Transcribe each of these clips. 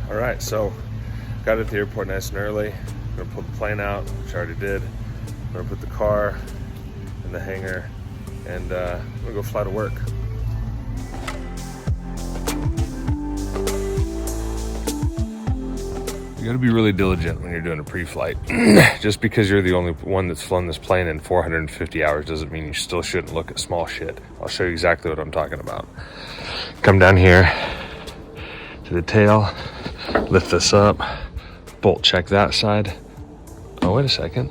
All right, so got at the airport nice and early. I'm gonna pull the plane out, which I already did. I'm gonna put the car in the hangar, and I'm gonna go fly to work. You gotta be really diligent when you're doing a pre-flight. Just because you're the only one that's flown this plane in 450 hours doesn't mean you still shouldn't look at small shit. I'll show you exactly what I'm talking about. Come down here to the tail, lift this up, bolt check that side. Oh, wait a second.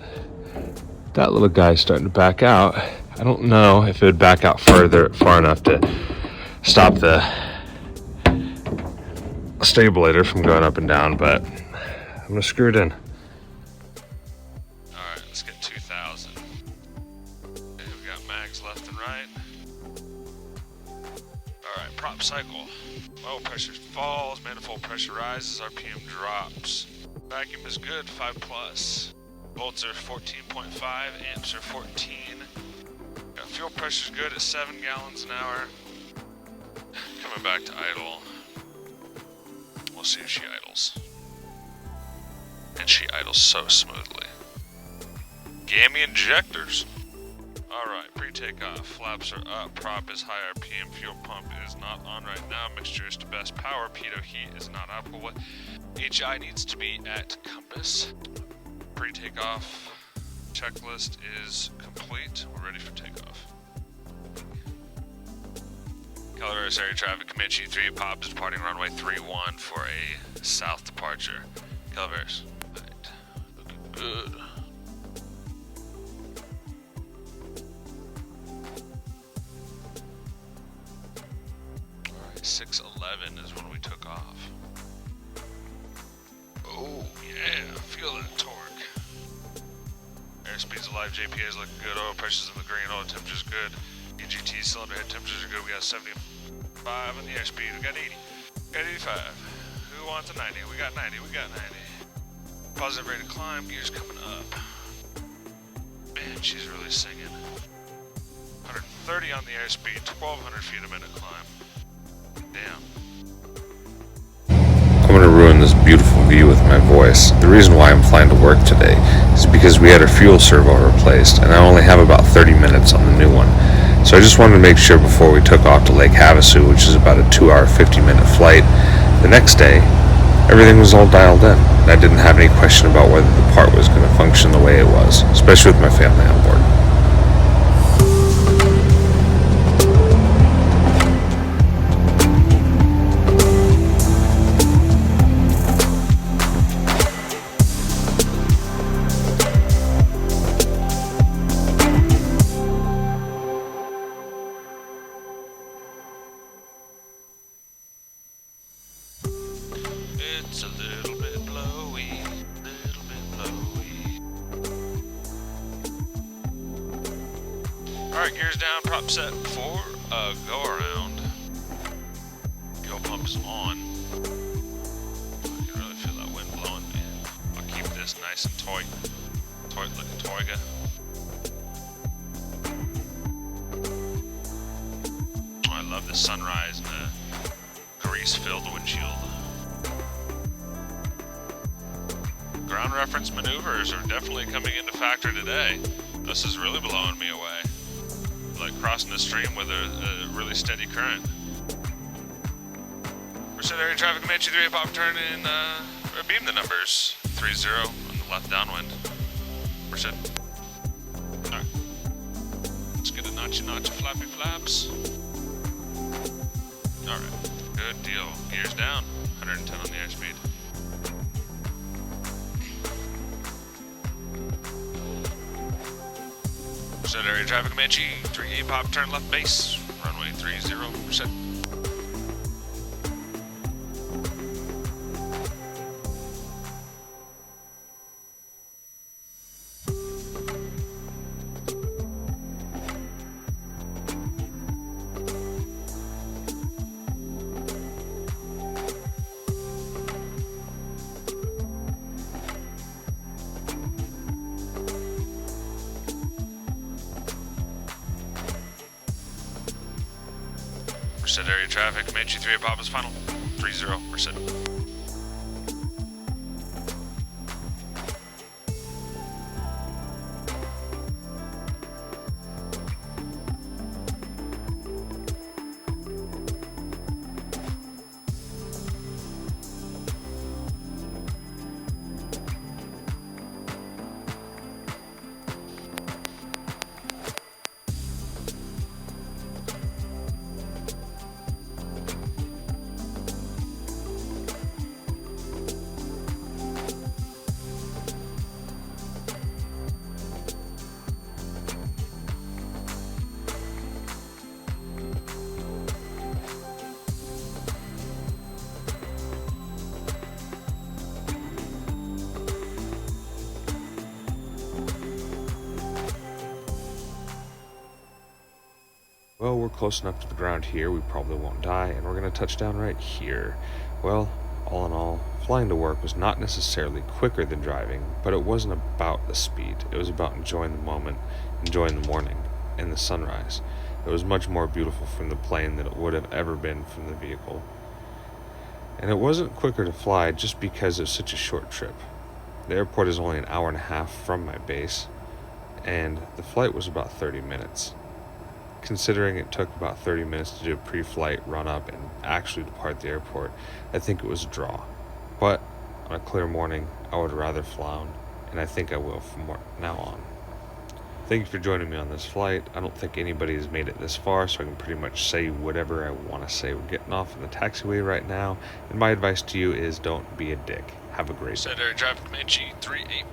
That little guy's starting to back out. I don't know if it would back out far enough to stop the stabilizer from going up and down, but I'm gonna screw it in. All right, let's get 2,000. Okay, we got mags left and right. All right, prop cycle. Oil pressure falls, manifold pressure rises, RPM drops. Vacuum is good, 5+. Volts are 14.5, amps are 14. Got fuel pressure's good at 7 gallons an hour. Coming back to idle. We'll see if she idles. And she idles so smoothly. Gammy injectors. Alright, pre-takeoff. Flaps are up, prop is high RPM, fuel pump is not on right now, mixture is to best power, pitot heat is not applicable. HI needs to be at compass. Pre-takeoff checklist is complete. We're ready for takeoff. Calaveras area traffic, Comanche 3 Pop is departing runway 31 for a south departure. Calaveras. Right. Looking good. Alright, 6:11 is when we took off. Oh, yeah, feel that torque. Airspeed's alive, JPA is looking good, oil pressure's in the green, oil temperature's good. EGT cylinder head temperatures are good, we got 75 on the airspeed, we got 80, we got 85. Who wants a 90? We got 90, we got 90. Positive rate of climb, gears coming up. Man, she's really singing. 130 on the airspeed, 1,200 feet a minute climb. Damn. I'm gonna ruin this beautiful view with my voice. The reason why I'm flying to work today is because we had our fuel servo replaced, and I only have about 30 minutes on the new one. So I just wanted to make sure before we took off to Lake Havasu, which is about a 2-hour, 50-minute flight, the next day, everything was all dialed in. And I didn't have any question about whether the part was going to function the way it was, especially with my family on board. It's a little bit blowy, Alright, gears down, prop set for a go around. Fuel pump's on. I can really feel that wind blowing me. I'll keep this nice and taut like a toiga. Oh, I love the sunrise and the grease-filled windshield. Ground reference maneuvers are definitely coming into factor today. This is really blowing me away. Like crossing the stream with a really steady current. Percent area traffic, Comanche 3 pop turn in, beam the numbers. 30 on the left downwind. Percent. Alright. Let's get a notchy flappy flaps. Alright, good deal. Gears down, 110 on the airspeed. Set area traffic, Comanche 3 pop turn left base, runway 30%. Set area traffic, Comanche 3 pop is final, 30%. Well, we're close enough to the ground here, we probably won't die, and we're going to touch down right here. Well, all in all, flying to work was not necessarily quicker than driving, but it wasn't about the speed. It was about enjoying the moment, enjoying the morning, and the sunrise. It was much more beautiful from the plane than it would have ever been from the vehicle. And it wasn't quicker to fly just because it was such a short trip. The airport is only an hour and a half from my base, and the flight was about 30 minutes. Considering it took about 30 minutes to do a pre-flight run-up and actually depart the airport, I think it was a draw. But on a clear morning, I would rather flown, and I think I will from now on. Thank you for joining me on this flight. I don't think anybody has made it this far, so I can pretty much say whatever I want to say. We're getting off in the taxiway right now, and my advice to you is don't be a dick. Have a great day. Said Air Drive Comanche 38.